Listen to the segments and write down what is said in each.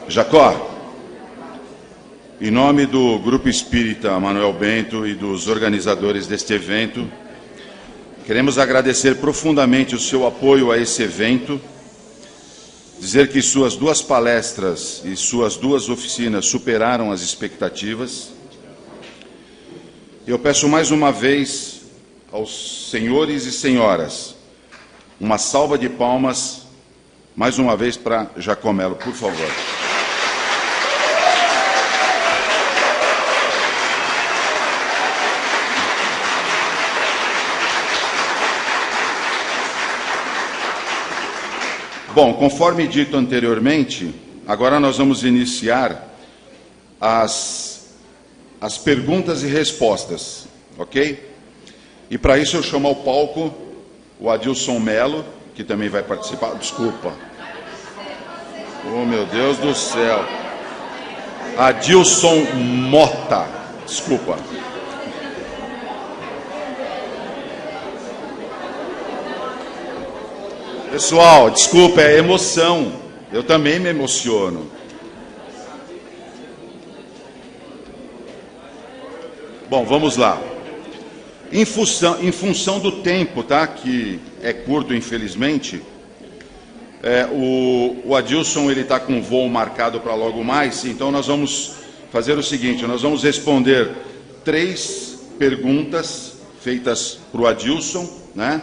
Jacó, em nome do Grupo Espírita Manuel Bento e dos organizadores deste evento, queremos agradecer profundamente o seu apoio a esse evento, dizer que suas 2 palestras e suas 2 oficinas superaram as expectativas. Eu peço mais uma vez aos senhores e senhoras uma salva de palmas, mais uma vez para Jacó Melo, por favor. Bom, conforme dito anteriormente, agora nós vamos iniciar as perguntas e respostas, ok? E para isso eu chamo ao palco o Adilson Melo, que também vai participar. Desculpa. Oh, meu Deus do céu. Adilson Mota. Desculpa. Pessoal, desculpa, é emoção. Eu também me emociono. Bom, vamos lá. Em função do tempo, tá? Que é curto, infelizmente. O Adilson ele está com voo marcado para logo mais. Então nós vamos fazer o seguinte: nós vamos responder 3 perguntas feitas para o Adilson, né?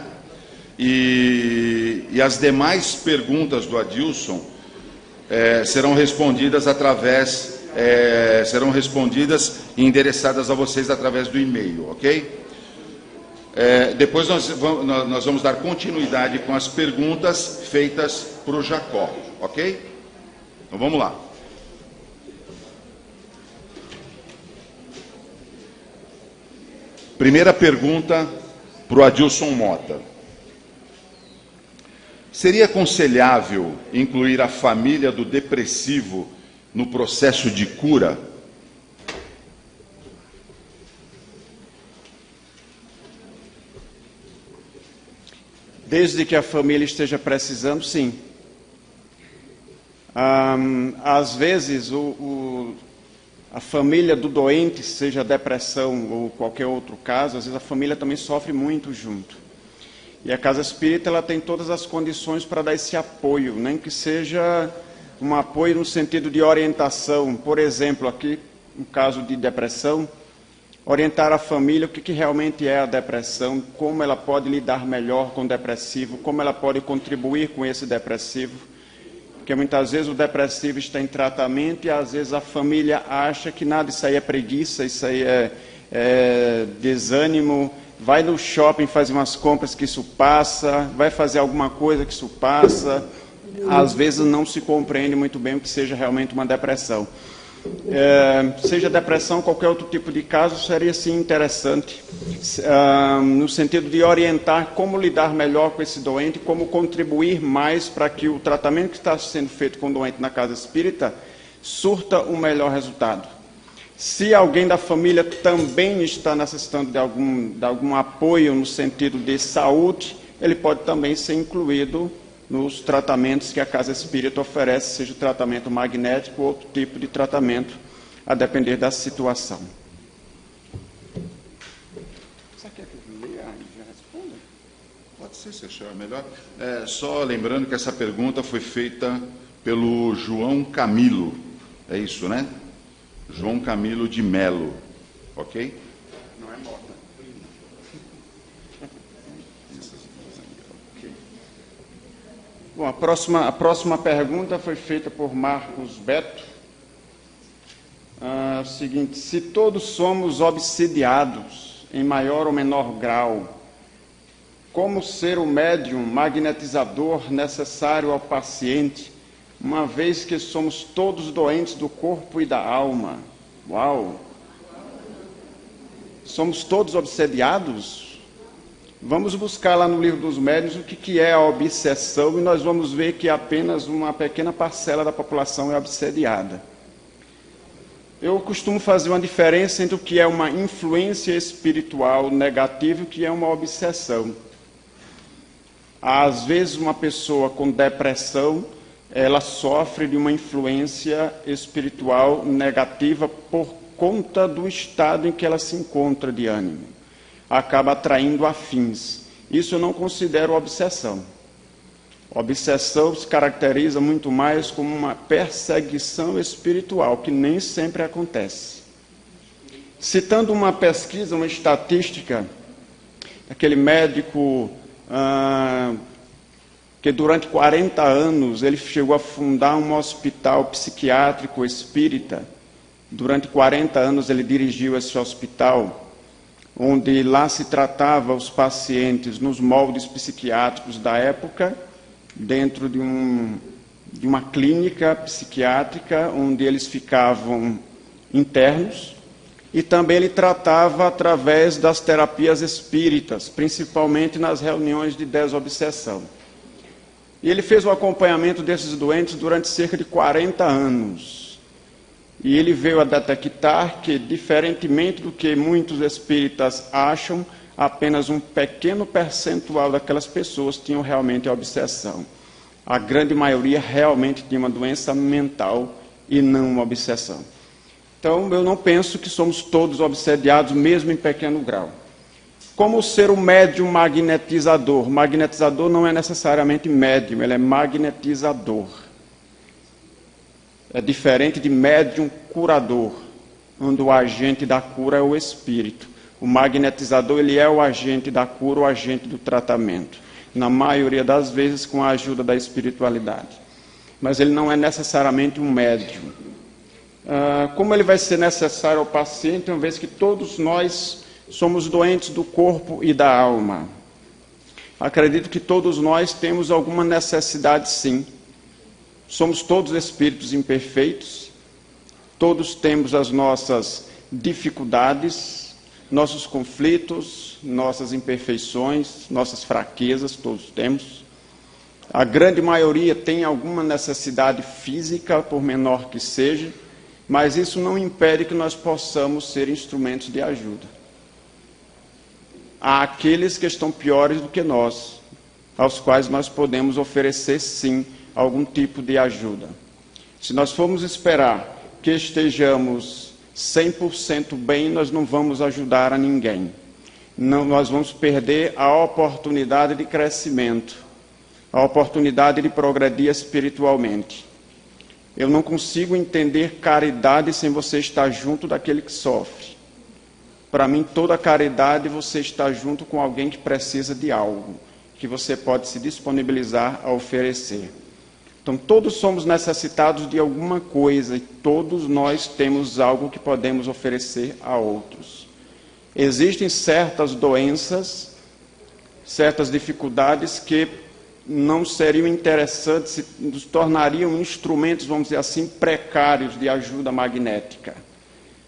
E as demais perguntas do Adilson serão respondidas serão respondidas e endereçadas a vocês através do e-mail, ok? Depois nós vamos dar continuidade com as perguntas feitas para o Jacó, ok? Então vamos lá. Primeira pergunta para o Adilson Mota. Seria aconselhável incluir a família do depressivo no processo de cura? Desde que a família esteja precisando, sim. Às vezes, a família do doente, seja depressão ou qualquer outro caso, às vezes a família também sofre muito junto. E a Casa Espírita ela tem todas as condições para dar esse apoio, nem que seja um apoio no sentido de orientação. Por exemplo, aqui, no caso de depressão, orientar a família o que realmente é a depressão, como ela pode lidar melhor com o depressivo, como ela pode contribuir com esse depressivo. Porque muitas vezes o depressivo está em tratamento e às vezes a família acha que nada, isso aí é preguiça, isso aí é desânimo. Vai no shopping fazer umas compras que isso passa, vai fazer alguma coisa que isso passa. Às vezes não se compreende muito bem o que seja realmente uma depressão. Seja depressão, qualquer outro tipo de caso, seria sim interessante, no sentido de orientar como lidar melhor com esse doente, como contribuir mais para que o tratamento que está sendo feito com o doente na Casa Espírita surta o melhor resultado. Se alguém da família também está necessitando de algum apoio no sentido de saúde, ele pode também ser incluído nos tratamentos que a Casa Espírita oferece, seja tratamento magnético ou outro tipo de tratamento, a depender da situação. Você quer que eu leia e já responda? Pode ser, se achar melhor. Só lembrando que essa pergunta foi feita pelo João Camilo. É isso, né? João Camilo de Melo, ok? Não é Mota. Bom, a próxima pergunta foi feita por Marcos Beto. Seguinte: se todos somos obsidiados em maior ou menor grau, como ser o médium magnetizador necessário ao paciente, uma vez que somos todos doentes do corpo e da alma? Uau! Somos todos obsediados? Vamos buscar lá no livro dos médiuns o que é a obsessão e nós vamos ver que apenas uma pequena parcela da população é obsediada. Eu costumo fazer uma diferença entre o que é uma influência espiritual negativa e o que é uma obsessão. Às vezes uma pessoa com depressão, ela sofre de uma influência espiritual negativa por conta do estado em que ela se encontra de ânimo. Acaba atraindo afins. Isso eu não considero obsessão. Obsessão se caracteriza muito mais como uma perseguição espiritual, que nem sempre acontece. Citando uma pesquisa, uma estatística, aquele médico que durante 40 anos ele chegou a fundar um hospital psiquiátrico espírita. Durante 40 anos ele dirigiu esse hospital, onde lá se tratava os pacientes nos moldes psiquiátricos da época, dentro de uma clínica psiquiátrica, onde eles ficavam internos, e também ele tratava através das terapias espíritas, principalmente nas reuniões de desobsessão. E ele fez o acompanhamento desses doentes durante cerca de 40 anos. E ele veio a detectar que, diferentemente do que muitos espíritas acham, apenas um pequeno percentual daquelas pessoas tinham realmente a obsessão. A grande maioria realmente tinha uma doença mental e não uma obsessão. Então, eu não penso que somos todos obsediados, mesmo em pequeno grau. Como ser um médium magnetizador? Magnetizador não é necessariamente médium, ele é magnetizador. É diferente de médium curador, onde o agente da cura é o espírito. O magnetizador, ele é o agente da cura, o agente do tratamento. Na maioria das vezes com a ajuda da espiritualidade. Mas ele não é necessariamente um médium. Como ele vai ser necessário ao paciente, uma vez que todos nós somos doentes do corpo e da alma. Acredito que todos nós temos alguma necessidade, sim. Somos todos espíritos imperfeitos, todos temos as nossas dificuldades, nossos conflitos, nossas imperfeições, nossas fraquezas, todos temos. A grande maioria tem alguma necessidade física, por menor que seja, mas isso não impede que nós possamos ser instrumentos de ajuda. Há aqueles que estão piores do que nós, aos quais nós podemos oferecer, sim, algum tipo de ajuda. Se nós formos esperar que estejamos 100% bem, nós não vamos ajudar a ninguém. Não, nós vamos perder a oportunidade de crescimento, a oportunidade de progredir espiritualmente. Eu não consigo entender caridade sem você estar junto daquele que sofre. Para mim, toda caridade você está junto com alguém que precisa de algo, que você pode se disponibilizar a oferecer. Então, todos somos necessitados de alguma coisa e todos nós temos algo que podemos oferecer a outros. Existem certas doenças, certas dificuldades que não seriam interessantes, nos tornariam instrumentos, vamos dizer assim, precários de ajuda magnética.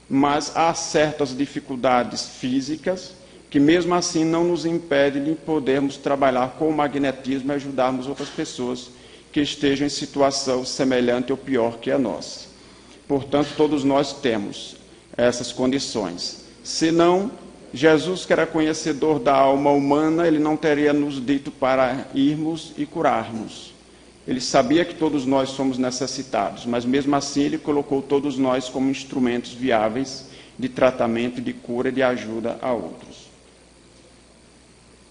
Mas há certas dificuldades físicas que mesmo assim não nos impedem de podermos trabalhar com o magnetismo e ajudarmos outras pessoas que estejam em situação semelhante ou pior que a nossa. Portanto, todos nós temos essas condições. Senão, Jesus, que era conhecedor da alma humana, ele não teria nos dito para irmos e curarmos. Ele sabia que todos nós somos necessitados, mas mesmo assim ele colocou todos nós como instrumentos viáveis de tratamento, de cura e de ajuda a outros.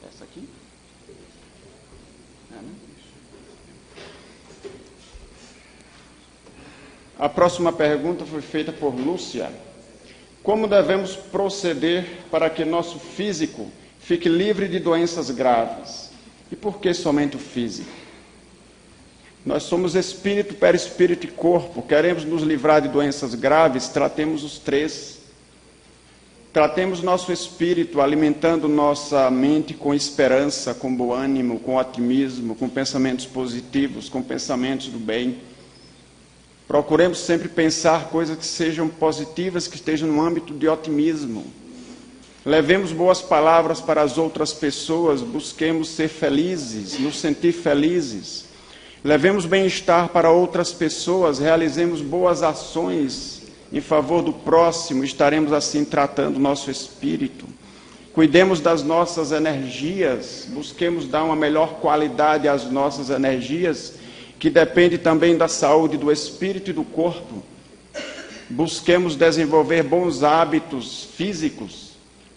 Essa aqui? A próxima pergunta foi feita por Lúcia. Como devemos proceder para que nosso físico fique livre de doenças graves? E por que somente o físico? Nós somos espírito, perispírito e corpo. Queremos nos livrar de doenças graves? Tratemos os três. Tratemos nosso espírito, alimentando nossa mente com esperança, com bom ânimo, com otimismo, com pensamentos positivos, com pensamentos do bem. Procuremos sempre pensar coisas que sejam positivas, que estejam no âmbito de otimismo. Levemos boas palavras para as outras pessoas, busquemos ser felizes, nos sentir felizes. Levemos bem-estar para outras pessoas, realizemos boas ações em favor do próximo, estaremos assim tratando o nosso espírito. Cuidemos das nossas energias, busquemos dar uma melhor qualidade às nossas energias, que depende também da saúde do espírito e do corpo. Busquemos desenvolver bons hábitos físicos,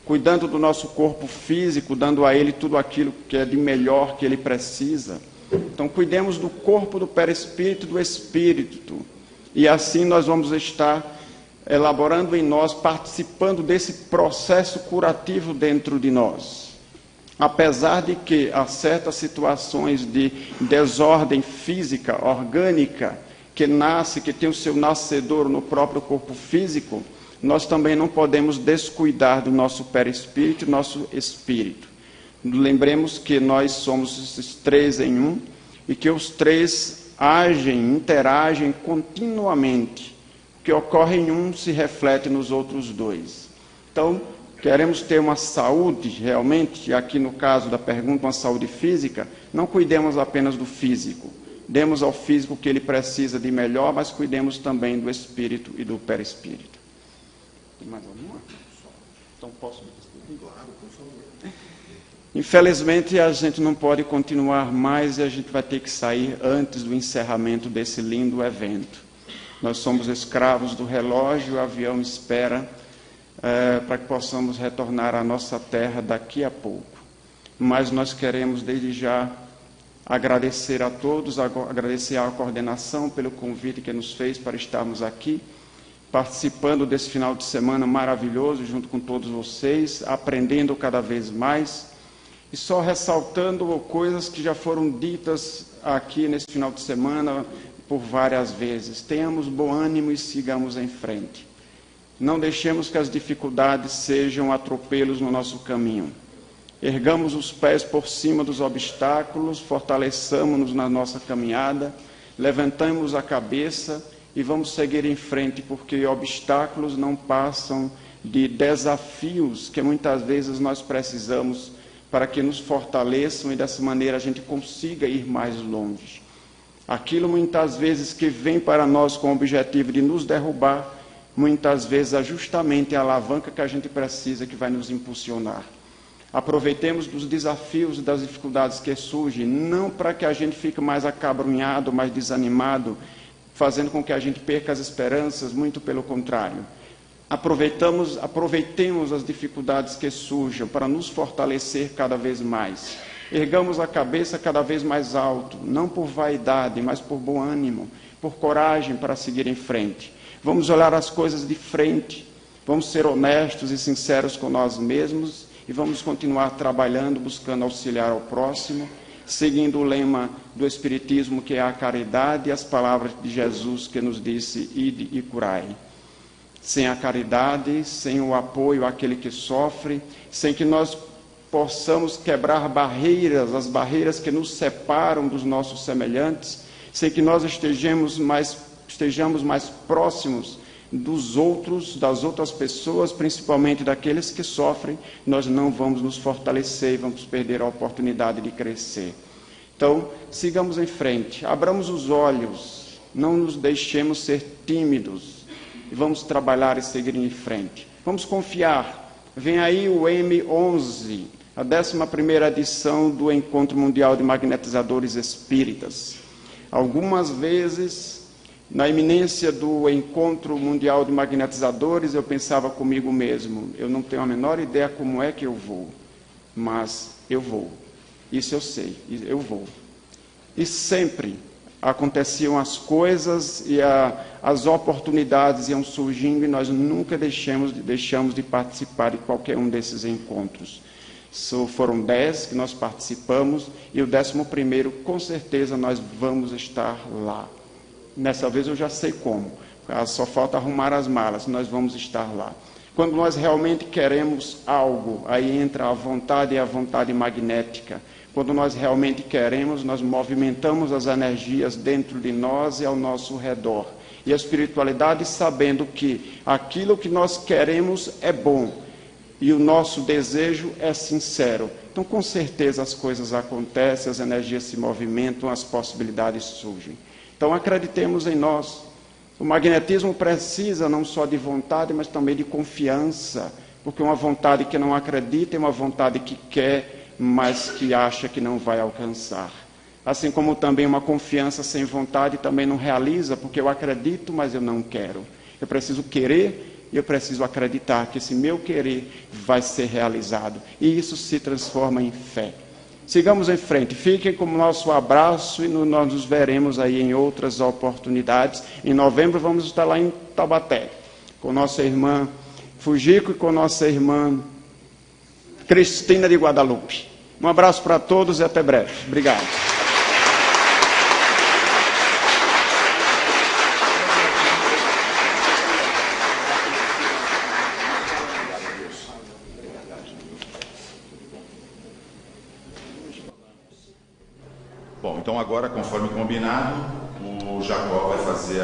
cuidando do nosso corpo físico, dando a ele tudo aquilo que é de melhor que ele precisa. Então, cuidemos do corpo, do perispírito e do espírito. E assim nós vamos estar elaborando em nós, participando desse processo curativo dentro de nós. Apesar de que há certas situações de desordem física, orgânica, que nasce, que tem o seu nascedor no próprio corpo físico, nós também não podemos descuidar do nosso perispírito e nosso espírito. Lembremos que nós somos esses três em um e que os três agem, interagem continuamente. O que ocorre em um se reflete nos outros dois. Então, queremos ter uma saúde realmente, aqui no caso da pergunta, uma saúde física, não cuidemos apenas do físico. Demos ao físico o que ele precisa de melhor, mas cuidemos também do espírito e do perispírito. Tem mais alguma? Então posso me despedir? Claro, por favor. Infelizmente, a gente não pode continuar mais e a gente vai ter que sair antes do encerramento desse lindo evento. Nós somos escravos do relógio, o avião espera para que possamos retornar à nossa terra daqui a pouco. Mas nós queremos, desde já, agradecer a todos, agradecer à coordenação pelo convite que nos fez para estarmos aqui, participando desse final de semana maravilhoso, junto com todos vocês, aprendendo cada vez mais, e só ressaltando coisas que já foram ditas aqui nesse final de semana por várias vezes. Tenhamos bom ânimo e sigamos em frente. Não deixemos que as dificuldades sejam atropelos no nosso caminho. Ergamos os pés por cima dos obstáculos, fortaleçamos-nos na nossa caminhada, levantamos a cabeça e vamos seguir em frente, porque obstáculos não passam de desafios que muitas vezes nós precisamos para que nos fortaleçam e dessa maneira a gente consiga ir mais longe. Aquilo muitas vezes que vem para nós com o objetivo de nos derrubar, muitas vezes é justamente a alavanca que a gente precisa que vai nos impulsionar. Aproveitemos dos desafios e das dificuldades que surgem, não para que a gente fique mais acabrunhado, mais desanimado, fazendo com que a gente perca as esperanças, muito pelo contrário. Aproveitemos as dificuldades que surjam para nos fortalecer cada vez mais. Ergamos a cabeça cada vez mais alto, não por vaidade, mas por bom ânimo, por coragem para seguir em frente. Vamos olhar as coisas de frente, vamos ser honestos e sinceros com nós mesmos, e vamos continuar trabalhando, buscando auxiliar ao próximo, seguindo o lema do Espiritismo, que é a caridade, e as palavras de Jesus que nos disse, ide e curai. Sem a caridade, sem o apoio àquele que sofre, sem que nós possamos quebrar barreiras, as barreiras que nos separam dos nossos semelhantes, sem que nós estejamos mais próximos dos outros, das outras pessoas, principalmente daqueles que sofrem, nós não vamos nos fortalecer e vamos perder a oportunidade de crescer. Então, sigamos em frente, abramos os olhos, não nos deixemos ser tímidos, e vamos trabalhar e seguir em frente. Vamos confiar. Vem aí o M11, a 11ª edição do Encontro Mundial de Magnetizadores Espíritas. Algumas vezes, na iminência do Encontro Mundial de Magnetizadores, eu pensava comigo mesmo, eu não tenho a menor ideia como é que eu vou, mas eu vou. Isso eu sei, eu vou. E sempre aconteciam as coisas e as oportunidades iam surgindo e nós nunca deixamos de participar de qualquer um desses encontros. Foram 10 que nós participamos e o 11º, com certeza, nós vamos estar lá. Nessa vez eu já sei como, só falta arrumar as malas, nós vamos estar lá. Quando nós realmente queremos algo, aí entra a vontade e a vontade magnética. Quando nós realmente queremos, nós movimentamos as energias dentro de nós e ao nosso redor. E a espiritualidade, sabendo que aquilo que nós queremos é bom e o nosso desejo é sincero. Então, com certeza, as coisas acontecem, as energias se movimentam, as possibilidades surgem. Então, acreditemos em nós. O magnetismo precisa não só de vontade, mas também de confiança, porque uma vontade que não acredita é uma vontade que quer, mas que acha que não vai alcançar. Assim como também uma confiança sem vontade também não realiza, porque eu acredito, mas eu não quero. Eu preciso querer e eu preciso acreditar que esse meu querer vai ser realizado. E isso se transforma em fé. Sigamos em frente. Fiquem com o nosso abraço e nós nos veremos aí em outras oportunidades. Em novembro vamos estar lá em Taubaté, com nossa irmã Fujico e com nossa irmã Cristina de Guadalupe. Um abraço para todos e até breve. Obrigado. Bom, então agora, conforme combinado, o Jacó vai fazer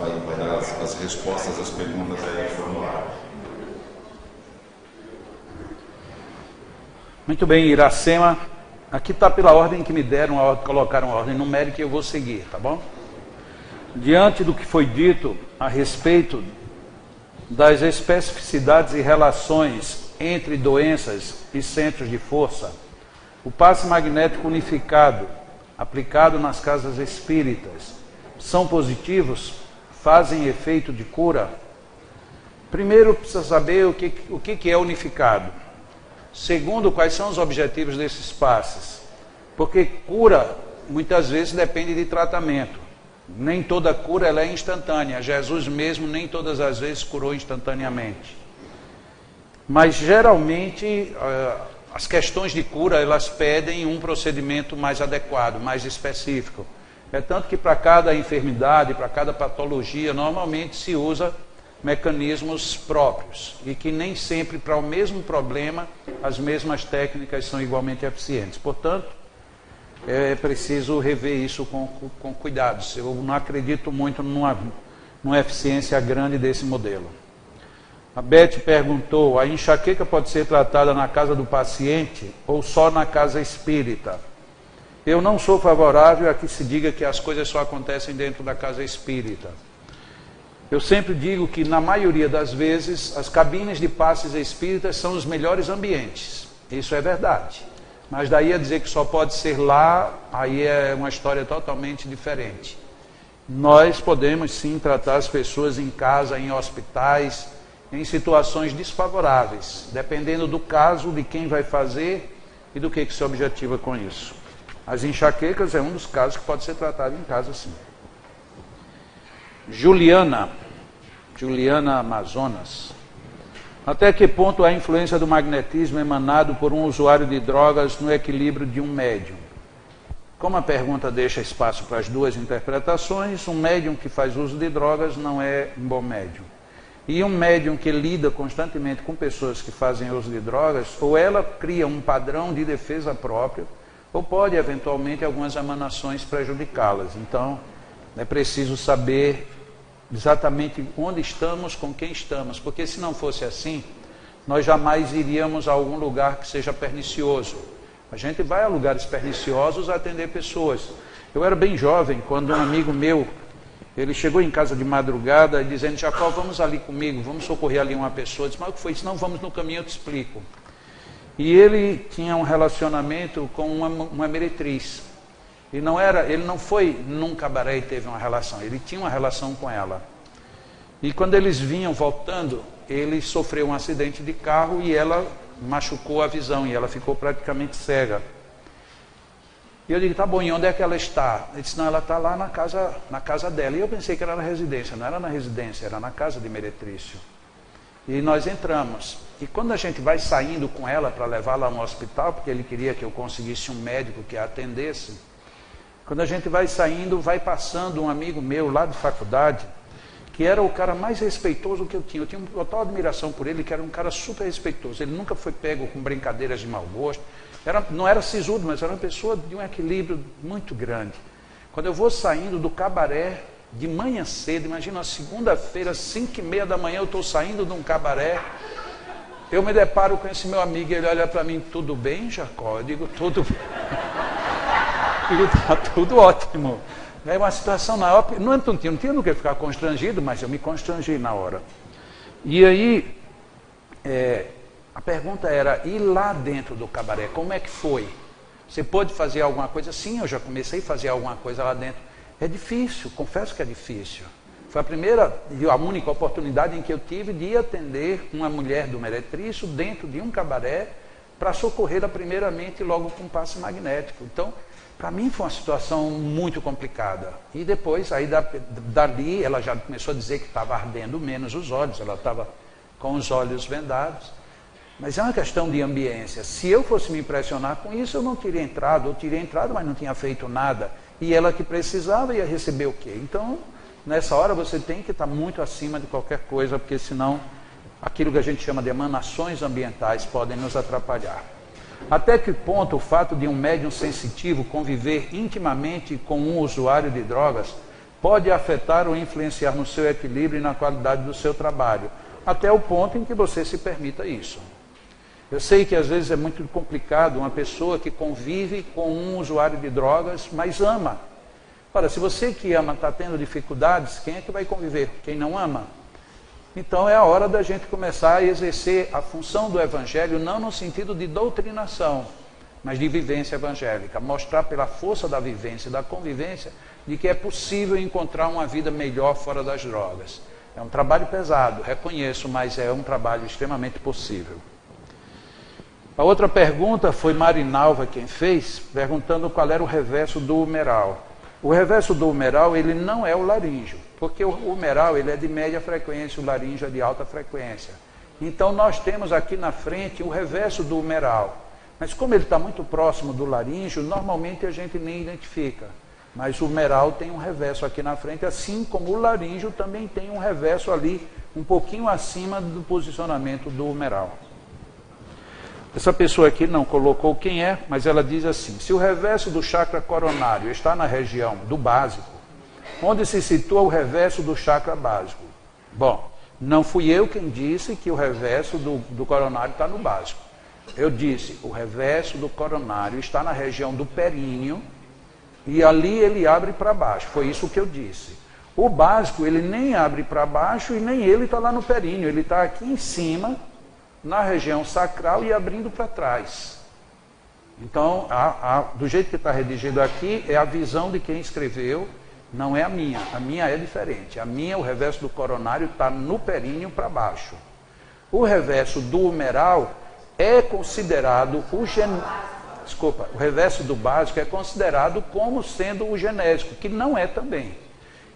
vai dar as respostas às perguntas aí no formulário. Muito bem, Iracema. Aqui está pela ordem que me deram, colocaram a ordem numérica e eu vou seguir, tá bom? Diante do que foi dito a respeito das especificidades e relações entre doenças e centros de força, o passe magnético unificado, aplicado nas casas espíritas, são positivos? Fazem efeito de cura? Primeiro, precisa saber o que é unificado. Segundo, quais são os objetivos desses passes? Porque cura, muitas vezes, depende de tratamento. Nem toda cura ela é instantânea. Jesus mesmo, nem todas as vezes, curou instantaneamente. Mas, geralmente, as questões de cura, elas pedem um procedimento mais adequado, mais específico. É tanto que para cada enfermidade, para cada patologia, normalmente se usa mecanismos próprios. E que nem sempre, para o mesmo problema, as mesmas técnicas são igualmente eficientes. Portanto, é preciso rever isso com cuidados. Eu não acredito muito numa eficiência grande desse modelo. A Beth perguntou, a enxaqueca pode ser tratada na casa do paciente ou só na casa espírita? Eu não sou favorável a que se diga que as coisas só acontecem dentro da casa espírita. Eu sempre digo que, na maioria das vezes, as cabines de passes espíritas são os melhores ambientes. Isso é verdade. Mas daí a dizer que só pode ser lá, aí é uma história totalmente diferente. Nós podemos sim tratar as pessoas em casa, em hospitais, em situações desfavoráveis, dependendo do caso, de quem vai fazer e do que se objetiva com isso. As enxaquecas é um dos casos que pode ser tratado em casa, sim. Juliana Amazonas. Até que ponto há influência do magnetismo emanado por um usuário de drogas no equilíbrio de um médium? Como a pergunta deixa espaço para as duas interpretações, um médium que faz uso de drogas não é um bom médium. E um médium que lida constantemente com pessoas que fazem uso de drogas, ou ela cria um padrão de defesa próprio, ou pode, eventualmente, algumas emanações prejudicá-las. Então, é preciso saber exatamente onde estamos, com quem estamos, porque se não fosse assim, nós jamais iríamos a algum lugar que seja pernicioso. A gente vai a lugares perniciosos a atender pessoas. Eu era bem jovem, quando um amigo meu, ele chegou em casa de madrugada dizendo, Jacó, vamos ali comigo, vamos socorrer ali uma pessoa. Eu disse, mas o que foi isso? Não, vamos no caminho, eu te explico. E ele tinha um relacionamento com uma meretriz. E ele não foi num cabaré e teve uma relação, ele tinha uma relação com ela. E quando eles vinham voltando, ele sofreu um acidente de carro e ela machucou a visão, e ela ficou praticamente cega. E eu digo, tá bom, e onde é que ela está? Ele disse, não, ela está lá na casa dela. E eu pensei que era na residência, não era na residência, era na casa de Meretrício. E nós entramos. E quando a gente vai saindo com ela para levá-la no hospital, porque ele queria que eu conseguisse um médico que a atendesse, quando a gente vai saindo, vai passando um amigo meu lá de faculdade, que era o cara mais respeitoso que eu tinha. Eu tinha uma total admiração por ele, que era um cara super respeitoso. Ele nunca foi pego com brincadeiras de mau gosto. Não era sisudo, mas era uma pessoa de um equilíbrio muito grande. Quando eu vou saindo do cabaré, de manhã cedo, imagina uma segunda-feira, 5h30 da manhã, eu estou saindo de um cabaré, eu me deparo com esse meu amigo, e ele olha para mim, tudo bem, Jacó? Eu digo, tudo bem. Eu digo, tá tudo ótimo. É uma situação na hora, não tinha no que ficar constrangido, mas eu me constrangi na hora. E aí, a pergunta era, e lá dentro do cabaré, como é que foi? Você pode fazer alguma coisa? Sim, eu já comecei a fazer alguma coisa lá dentro. É difícil, confesso que é difícil. Foi a primeira e a única oportunidade em que eu tive de atender uma mulher do Meretrício dentro de um cabaré para socorrê-la primeiramente logo com passe magnético. Então, para mim foi uma situação muito complicada. E depois, aí dali, ela já começou a dizer que estava ardendo menos os olhos, ela estava com os olhos vendados. Mas é uma questão de ambiência. Se eu fosse me impressionar com isso, eu não teria entrado, ou teria entrado, mas não tinha feito nada. E ela que precisava ia receber o quê? Então, nessa hora você tem que estar muito acima de qualquer coisa, porque senão aquilo que a gente chama de emanações ambientais podem nos atrapalhar. Até que ponto o fato de um médium sensitivo conviver intimamente com um usuário de drogas pode afetar ou influenciar no seu equilíbrio e na qualidade do seu trabalho? Até o ponto em que você se permita isso. Eu sei que às vezes é muito complicado uma pessoa que convive com um usuário de drogas, mas ama. Ora, se você que ama está tendo dificuldades, quem é que vai conviver? Quem não ama? Então é a hora da gente começar a exercer a função do Evangelho, não no sentido de doutrinação, mas de vivência evangélica. Mostrar pela força da vivência e da convivência de que é possível encontrar uma vida melhor fora das drogas. É um trabalho pesado, reconheço, mas é um trabalho extremamente possível. A outra pergunta foi Marinalva quem fez, perguntando qual era o reverso do humeral. O reverso do humeral, ele não é o laríngeo, porque o humeral ele é de média frequência, o laríngeo é de alta frequência. Então nós temos aqui na frente o reverso do humeral. Mas como ele está muito próximo do laríngeo, normalmente a gente nem identifica. Mas o humeral tem um reverso aqui na frente, assim como o laríngeo também tem um reverso ali, um pouquinho acima do posicionamento do humeral. Essa pessoa aqui não colocou quem é, mas ela diz assim: se o reverso do chakra coronário está na região do básico, onde se situa o reverso do chakra básico? Bom, não fui eu quem disse que o reverso do coronário está no básico. Eu disse, o reverso do coronário está na região do períneo e ali ele abre para baixo. Foi isso que eu disse. O básico, ele nem abre para baixo e nem ele está lá no períneo. Ele está aqui em cima, na região sacral e abrindo para trás. Então, do jeito que está redigido aqui, é a visão de quem escreveu, não é a minha. A minha é diferente. A minha, o reverso do coronário, está no períneo para baixo. O reverso do humeral é considerado o reverso do básico é considerado como sendo o genésico, que não é também.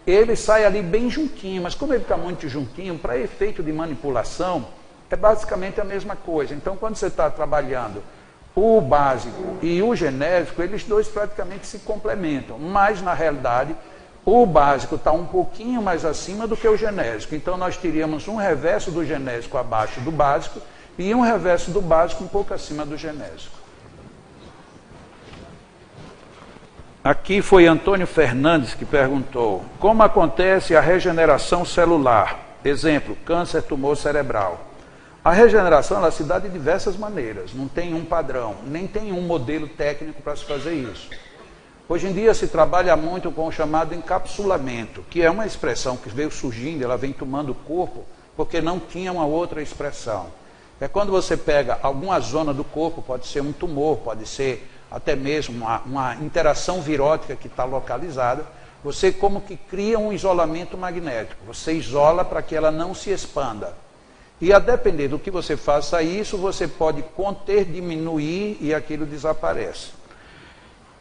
Ele sai ali bem juntinho, mas como ele está muito juntinho, para efeito de manipulação, é basicamente a mesma coisa. Então, quando você está trabalhando o básico e o genésico, eles dois praticamente se complementam. Mas, na realidade, o básico está um pouquinho mais acima do que o genésico. Então, nós teríamos um reverso do genésico abaixo do básico e um reverso do básico um pouco acima do genésico. Aqui foi Antônio Fernandes que perguntou: como acontece a regeneração celular? Exemplo, câncer, tumor cerebral. A regeneração ela se dá de diversas maneiras, não tem um padrão, nem tem um modelo técnico para se fazer isso. Hoje em dia se trabalha muito com o chamado encapsulamento, que é uma expressão que veio surgindo, ela vem tomando o corpo, porque não tinha uma outra expressão. É quando você pega alguma zona do corpo, pode ser um tumor, pode ser até mesmo uma interação virótica que está localizada, você como que cria um isolamento magnético, você isola para que ela não se expanda. E a depender do que você faça isso, você pode conter, diminuir e aquilo desaparece.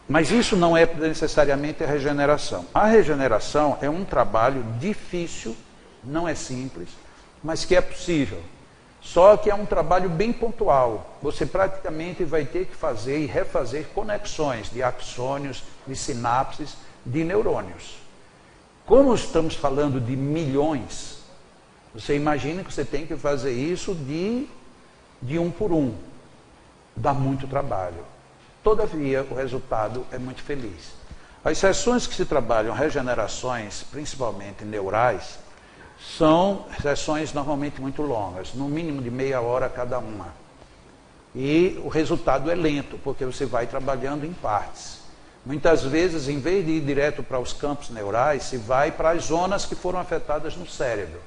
Mas isso não é necessariamente a regeneração. A regeneração é um trabalho difícil, não é simples, mas que é possível. Só que é um trabalho bem pontual. Você praticamente vai ter que fazer e refazer conexões de axônios, de sinapses, de neurônios. Como estamos falando de milhões, você imagina que você tem que fazer isso de um por um. Dá muito trabalho. Todavia, o resultado é muito feliz. As sessões que se trabalham regenerações, principalmente neurais, são sessões normalmente muito longas, no mínimo de meia hora cada uma. E o resultado é lento, porque você vai trabalhando em partes. Muitas vezes, em vez de ir direto para os campos neurais, se vai para as zonas que foram afetadas no cérebro.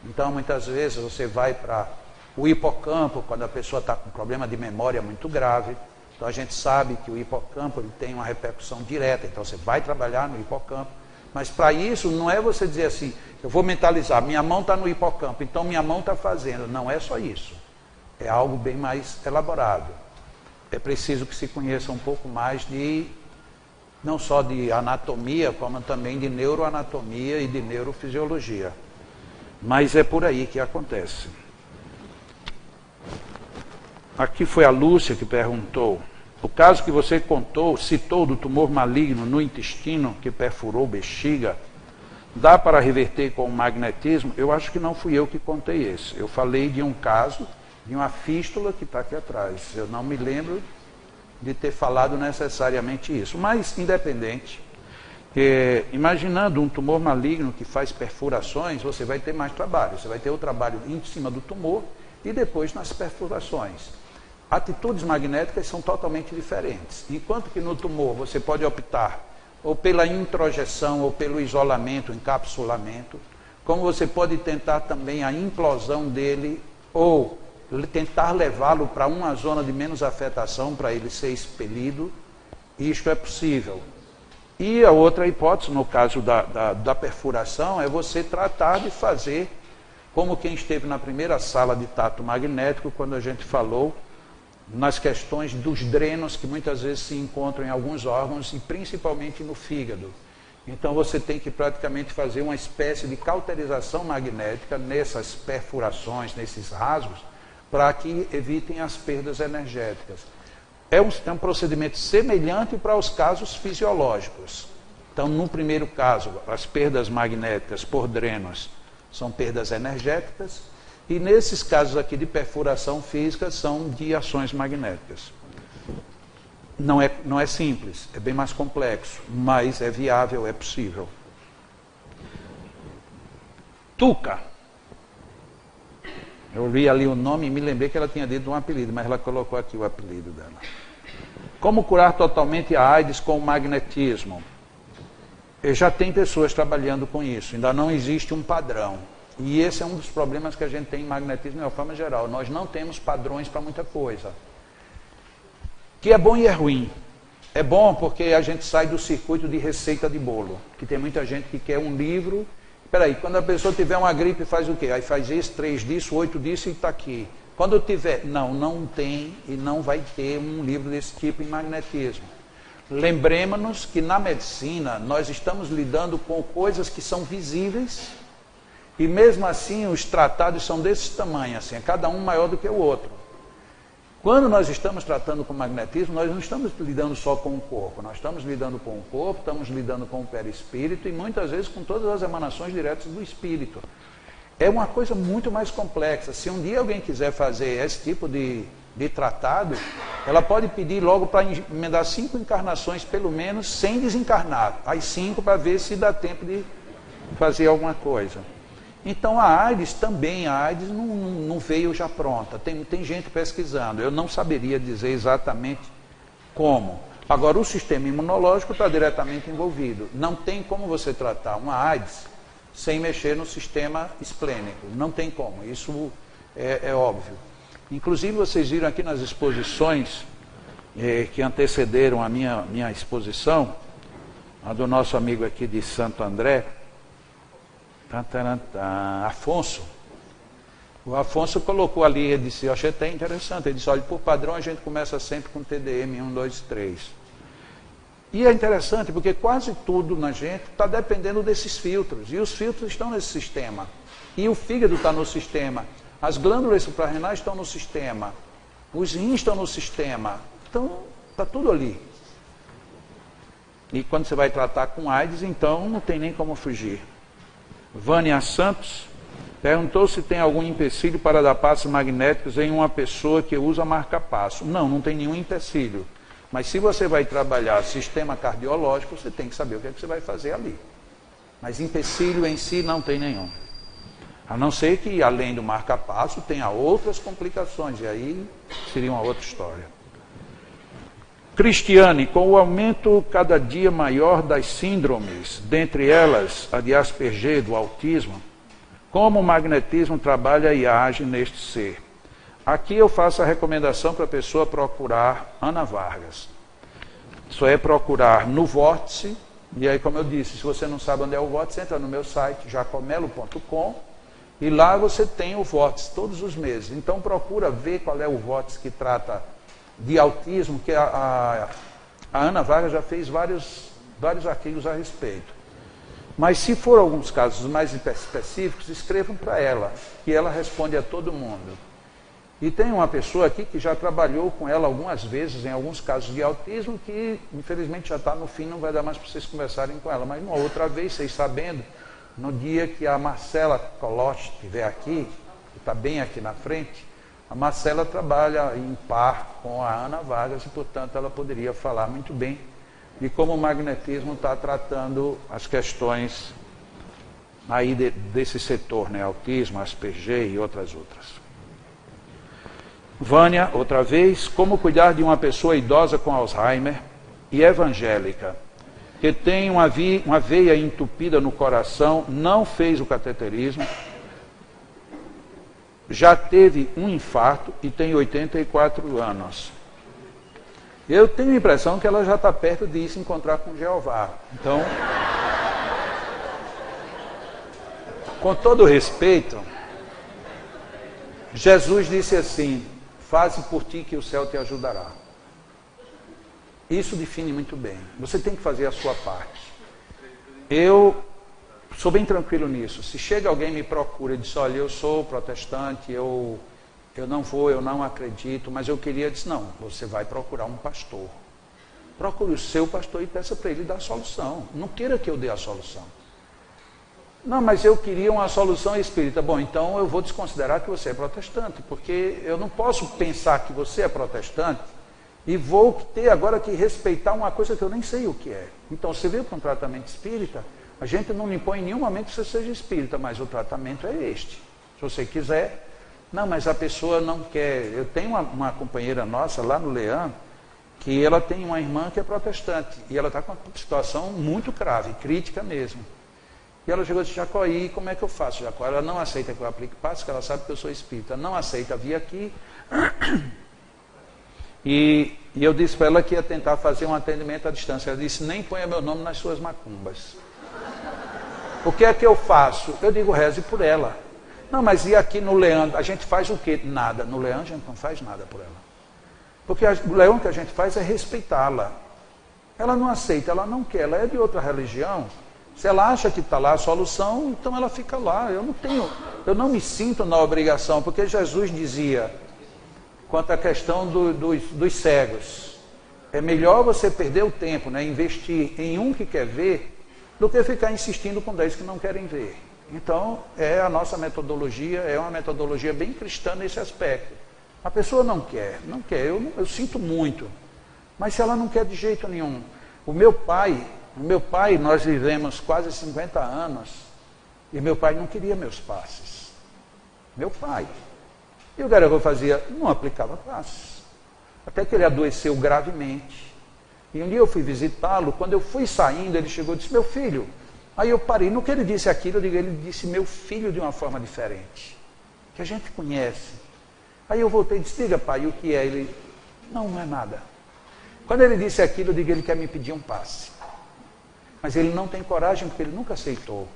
Então, muitas vezes, você vai para o hipocampo, quando a pessoa está com um problema de memória muito grave, Então a gente sabe que o hipocampo ele tem uma repercussão direta, então você vai trabalhar no hipocampo. Mas para isso não é você dizer assim, eu vou mentalizar, minha mão está no hipocampo, então minha mão está fazendo. Não é só isso. É algo bem mais elaborado. É preciso que se conheça um pouco mais não só de anatomia, como também de neuroanatomia e de neurofisiologia. Mas é por aí que acontece. Aqui foi a Lúcia que perguntou. O caso que você citou do tumor maligno no intestino que perfurou bexiga, dá para reverter com o magnetismo? Eu acho que não fui eu que contei esse. Eu falei de um caso, de uma fístula que está aqui atrás. Eu não me lembro de ter falado necessariamente isso. Mas, independente, imaginando um tumor maligno que faz perfurações, você vai ter mais trabalho. Você vai ter o trabalho em cima do tumor e depois nas perfurações. Atitudes magnéticas são totalmente diferentes. Enquanto que no tumor você pode optar ou pela introjeção ou pelo isolamento, encapsulamento, como você pode tentar também a implosão dele ou tentar levá-lo para uma zona de menos afetação para ele ser expelido, isto é possível. E a outra hipótese, no caso da perfuração, é você tratar de fazer como quem esteve na primeira sala de tato magnético, quando a gente falou nas questões dos drenos que muitas vezes se encontram em alguns órgãos e principalmente no fígado. Então você tem que praticamente fazer uma espécie de cauterização magnética nessas perfurações, nesses rasgos, para que evitem as perdas energéticas. É um procedimento semelhante para os casos fisiológicos. Então, no primeiro caso, as perdas magnéticas por drenos são perdas energéticas, e nesses casos aqui de perfuração física são de ações magnéticas. Não é simples, é bem mais complexo, mas é viável, é possível. Tuca. Eu li ali o nome e me lembrei que ela tinha dito um apelido, mas ela colocou aqui o apelido dela. Como curar totalmente a AIDS com o magnetismo? Já tem pessoas trabalhando com isso, ainda não existe um padrão. E esse é um dos problemas que a gente tem em magnetismo de uma forma geral. Nós não temos padrões para muita coisa. Que é bom e é ruim. É bom porque a gente sai do circuito de receita de bolo. Que tem muita gente que quer um livro. Espera aí, quando a pessoa tiver uma gripe faz o quê? Aí faz isso, 3 disso, 8 disso e está aqui. Quando tiver... Não tem e não vai ter um livro desse tipo em magnetismo. Lembremos-nos que na medicina nós estamos lidando com coisas que são visíveis. E mesmo assim, os tratados são desse tamanho, assim, cada um maior do que o outro. Quando nós estamos tratando com magnetismo, nós não estamos lidando só com o corpo, nós estamos lidando com o corpo, estamos lidando com o perispírito e muitas vezes com todas as emanações diretas do espírito. É uma coisa muito mais complexa. Se um dia alguém quiser fazer esse tipo de tratado, ela pode pedir logo para emendar 5 encarnações, pelo menos, sem desencarnar. As 5 para ver se dá tempo de fazer alguma coisa. Então a AIDS também, a AIDS não veio já pronta, tem gente pesquisando, eu não saberia dizer exatamente como. Agora o sistema imunológico está diretamente envolvido, não tem como você tratar uma AIDS sem mexer no sistema esplênico, não tem como, isso é óbvio. Inclusive vocês viram aqui nas exposições que antecederam a minha exposição, a do nosso amigo aqui de Santo André, Afonso. O Afonso colocou ali, ele disse, eu achei até interessante, ele disse, olha, por padrão a gente começa sempre com TDM 1, 2, 3. E é interessante porque quase tudo na gente está dependendo desses filtros, e os filtros estão nesse sistema, e o fígado está no sistema, as glândulas suprarrenais estão no sistema, os rins estão no sistema, então está tudo ali. E quando você vai tratar com AIDS, então não tem nem como fugir. Vânia Santos perguntou se tem algum empecilho para dar passos magnéticos em uma pessoa que usa marca-passo. Não tem nenhum empecilho. Mas se você vai trabalhar sistema cardiológico, você tem que saber o que é que você vai fazer ali. Mas empecilho em si não tem nenhum. A não ser que, além do marca-passo, tenha outras complicações. E aí seria uma outra história. Cristiane, com o aumento cada dia maior das síndromes, dentre elas a de Asperger, do autismo, como o magnetismo trabalha e age neste ser? Aqui eu faço a recomendação para a pessoa procurar Ana Vargas. Isso é procurar no Vórtice, e aí, como eu disse, se você não sabe onde é o Vórtice, entra no meu site, jacomelo.com, e lá você tem o Vórtice todos os meses. Então procura ver qual é o Vórtice que trata de autismo, que a Ana Vargas já fez vários artigos a respeito. Mas se for alguns casos mais específicos, escrevam para ela, que ela responde a todo mundo. E tem uma pessoa aqui que já trabalhou com ela algumas vezes, em alguns casos de autismo, que infelizmente já está no fim, não vai dar mais para vocês conversarem com ela. Mas uma outra vez, vocês sabendo, no dia que a Marcela Colotti estiver aqui, que está bem aqui na frente, a Marcela trabalha em par com a Ana Vargas e, portanto, ela poderia falar muito bem de como o magnetismo está tratando as questões aí desse setor, né? Autismo, Asperger e outras. Vânia, outra vez, como cuidar de uma pessoa idosa com Alzheimer e evangélica, que tem uma veia entupida no coração, não fez o cateterismo, já teve um infarto e tem 84 anos. Eu tenho a impressão que ela já está perto de se encontrar com Jeová. Então, com todo respeito, Jesus disse assim: faze por ti que o céu te ajudará. Isso define muito bem. Você tem que fazer a sua parte. Eu sou bem tranquilo nisso. Se chega alguém e me procura e diz: olha, eu sou protestante, eu não vou, eu não acredito, mas eu queria, dizer: não, você vai procurar um pastor. Procure o seu pastor e peça para ele dar a solução. Não queira que eu dê a solução. Não, mas eu queria uma solução espírita. Bom, então eu vou desconsiderar que você é protestante, porque eu não posso pensar que você é protestante e vou ter agora que respeitar uma coisa que eu nem sei o que é. Então, você veio para um tratamento espírita, a gente não lhe impõe em nenhum momento que você seja espírita, mas o tratamento é este. Se você quiser. Não, mas a pessoa não quer. Eu tenho uma companheira nossa lá no Leão, que ela tem uma irmã que é protestante, e ela está com uma situação muito grave, crítica mesmo. E ela chegou e disse: Jacoí, como é que eu faço, Jacó? Ela não aceita que eu aplique passos, que ela sabe que eu sou espírita. Não aceita vir aqui. E eu disse para ela que ia tentar fazer um atendimento à distância. Ela disse: nem ponha meu nome nas suas macumbas. O que é que eu faço? Eu digo: reze por ela. Não, mas e aqui no Leão? A gente faz o quê? Nada. No Leão a gente não faz nada por ela. Porque o Leão que a gente faz é respeitá-la. Ela não aceita, ela não quer. Ela é de outra religião. Se ela acha que está lá a solução, então ela fica lá. Eu não me sinto na obrigação, porque Jesus dizia, quanto à questão dos cegos, é melhor você perder o tempo, né, investir em um que quer ver, do que ficar insistindo com 10 que não querem ver. Então, a nossa metodologia é uma metodologia bem cristã nesse aspecto. A pessoa não quer, eu sinto muito, mas se ela não quer de jeito nenhum. O meu pai, nós vivemos quase 50 anos, e meu pai não queria meus passes. Meu pai. E o garoto fazia, não aplicava passes. Até que ele adoeceu gravemente. E um dia eu fui visitá-lo, quando eu fui saindo, ele chegou e disse: meu filho. Aí eu parei, no que ele disse aquilo, ele disse meu filho de uma forma diferente, que a gente conhece. Aí eu voltei e disse: diga, pai, o que é? Ele: não é nada. Quando ele disse aquilo, eu digo: ele quer me pedir um passe. Mas ele não tem coragem, porque ele nunca aceitou.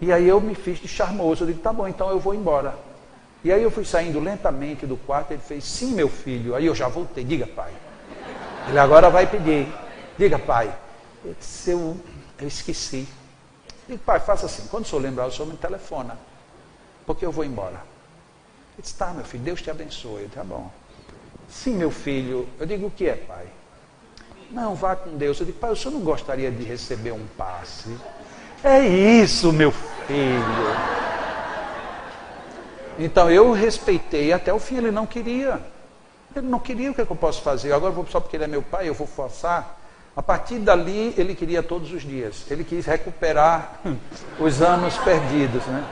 E aí eu me fiz de charmoso, eu digo: tá bom, então eu vou embora. E aí eu fui saindo lentamente do quarto, ele fez: sim, meu filho. Aí eu já voltei: diga, pai. Ele agora vai pedir. Diga, pai. Eu disse: eu esqueci. Eu digo: pai, faça assim, quando o senhor lembrar, o senhor me telefona, porque eu vou embora. Ele disse: tá, meu filho, Deus te abençoe. Eu disse: tá bom. Sim, meu filho. Eu digo: o que é, pai? Não, vá com Deus. Eu digo: pai, o senhor não gostaria de receber um passe? É isso, meu filho. Então eu respeitei até o fim. Ele não queria. Ele não queria. O que é que eu posso fazer? Agora só porque ele é meu pai, eu vou forçar. A partir dali, ele queria todos os dias. Ele quis recuperar os anos perdidos, né?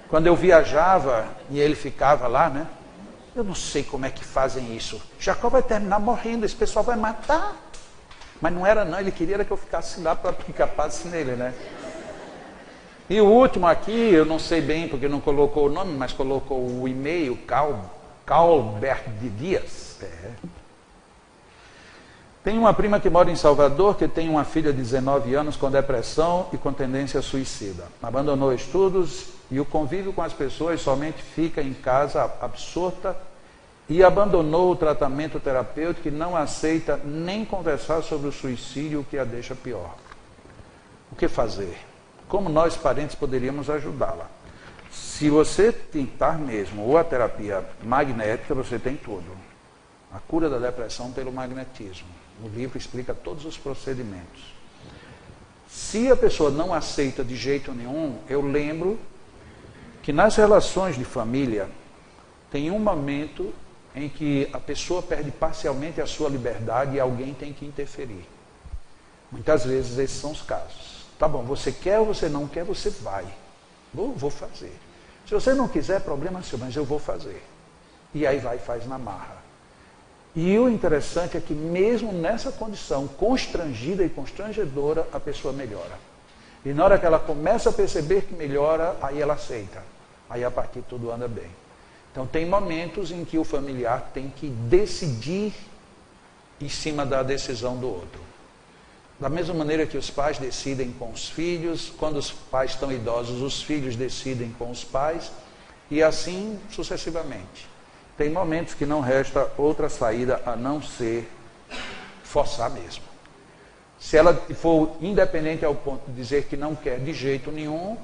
Quando eu viajava e ele ficava lá, né? Eu não sei como é que fazem isso. Jacó vai terminar morrendo, esse pessoal vai matar. Mas não era não, ele queria que eu ficasse lá para aplicar passe nele, né? E o último aqui, eu não sei bem porque não colocou o nome, mas colocou o e-mail, Calbert de Dias. Tem uma prima que mora em Salvador, que tem uma filha de 19 anos com depressão e com tendência suicida. Abandonou estudos e o convívio com as pessoas somente fica em casa absorta e abandonou o tratamento terapêutico e não aceita nem conversar sobre o suicídio, o que a deixa pior. O que fazer? Como nós, parentes, poderíamos ajudá-la? Se você tentar mesmo, ou a terapia magnética, você tem tudo. A cura da depressão pelo magnetismo. O livro explica todos os procedimentos. Se a pessoa não aceita de jeito nenhum, eu lembro que nas relações de família tem um momento em que a pessoa perde parcialmente a sua liberdade e alguém tem que interferir. Muitas vezes esses são os casos. Tá bom, você quer ou você não quer, você vai. Vou fazer. Se você não quiser, problema seu, mas eu vou fazer. E aí vai e faz na marra. E o interessante é que mesmo nessa condição constrangida e constrangedora, a pessoa melhora. E na hora que ela começa a perceber que melhora, aí ela aceita. Aí a partir tudo anda bem. Então tem momentos em que o familiar tem que decidir em cima da decisão do outro. Da mesma maneira que os pais decidem com os filhos, quando os pais estão idosos, os filhos decidem com os pais, e assim sucessivamente. Tem momentos que não resta outra saída a não ser forçar mesmo. Se ela for independente ao ponto de dizer que não quer de jeito nenhum,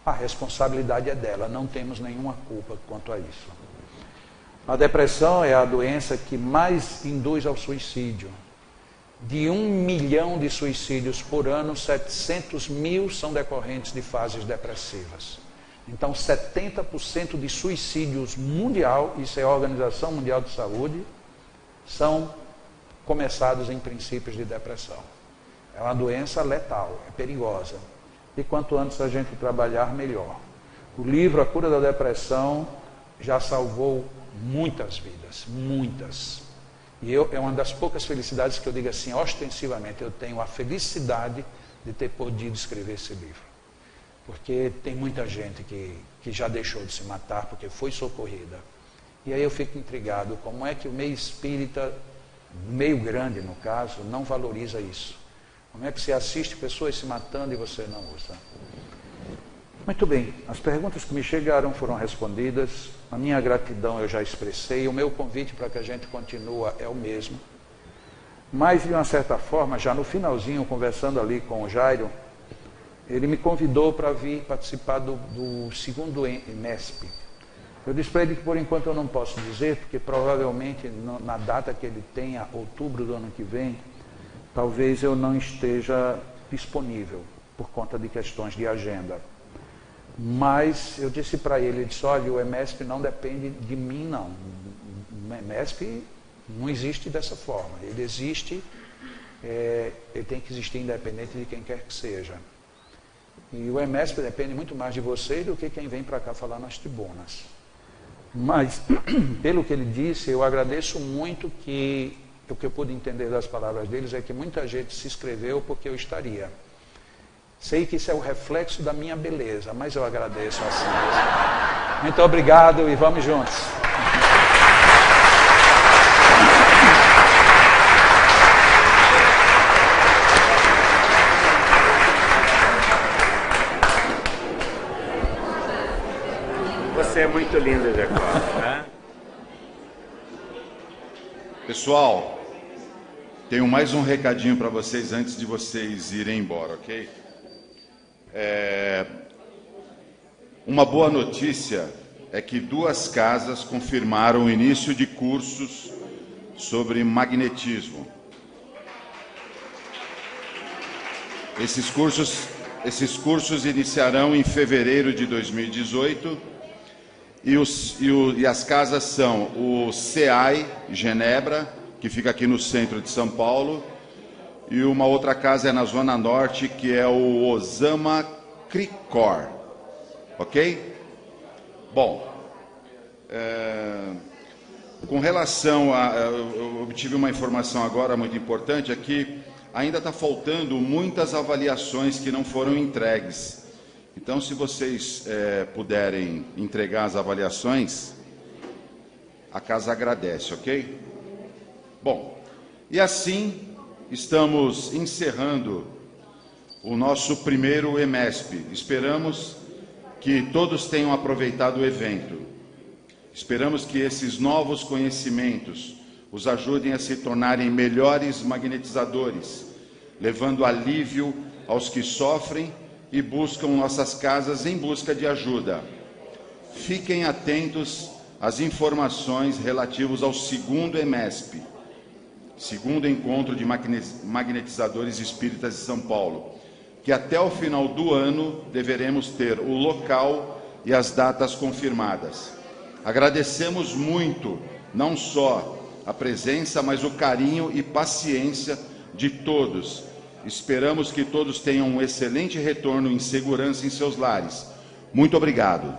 a responsabilidade é dela, não temos nenhuma culpa quanto a isso. A depressão é a doença que mais induz ao suicídio. De 1 milhão de suicídios por ano, 700 mil são decorrentes de fases depressivas. Então, 70% de suicídios mundial, isso é a Organização Mundial de Saúde, são começados em princípios de depressão. É uma doença letal, é perigosa. E quanto antes a gente trabalhar, melhor. O livro A Cura da Depressão já salvou muitas vidas, muitas. E é uma das poucas felicidades que eu digo assim, ostensivamente, eu tenho a felicidade de ter podido escrever esse livro. Porque tem muita gente que já deixou de se matar porque foi socorrida. E aí eu fico intrigado, como é que o meio espírita, meio grande no caso, não valoriza isso? Como é que você assiste pessoas se matando e você não usa? Muito bem, as perguntas que me chegaram foram respondidas, a minha gratidão eu já expressei, o meu convite para que a gente continue é o mesmo. Mas, de uma certa forma, já no finalzinho, conversando ali com o Jairo, ele me convidou para vir participar do segundo MESP. Eu disse para ele que por enquanto eu não posso dizer, porque provavelmente na data que ele tenha, outubro do ano que vem, talvez eu não esteja disponível por conta de questões de agenda. Mas eu disse para ele, disse, olha, o EMESP não depende de mim, não. O EMESP não existe dessa forma. Ele existe, ele tem que existir independente de quem quer que seja. E o EMESP depende muito mais de você do que quem vem para cá falar nas tribunas. Mas, pelo que ele disse, eu agradeço muito que o que eu pude entender das palavras deles é que muita gente se inscreveu porque eu estaria. Sei que isso é o reflexo da minha beleza, mas eu agradeço assim. Muito obrigado e vamos juntos. Você é muito lindo, Jacó, né? Pessoal, tenho mais um recadinho para vocês antes de vocês irem embora, ok? Uma boa notícia é que 2 casas confirmaram o início de cursos sobre magnetismo. Esses cursos iniciarão em fevereiro de 2018 e as casas são o CEAI Genebra, que fica aqui no centro de São Paulo, e uma outra casa é na Zona Norte, que é o Osama Cricor. Ok? Bom, com relação a... Eu obtive uma informação agora muito importante, é que ainda está faltando muitas avaliações que não foram entregues. Então, se vocês puderem entregar as avaliações, a casa agradece, ok? Bom, e assim estamos encerrando o nosso primeiro EMESP. Esperamos que todos tenham aproveitado o evento. Esperamos que esses novos conhecimentos os ajudem a se tornarem melhores magnetizadores, levando alívio aos que sofrem e buscam nossas casas em busca de ajuda. Fiquem atentos às informações relativas ao segundo EMESP, segundo encontro de magnetizadores espíritas de São Paulo, que até o final do ano deveremos ter o local e as datas confirmadas. Agradecemos muito, não só a presença, mas o carinho e paciência de todos. Esperamos que todos tenham um excelente retorno em segurança em seus lares. Muito obrigado.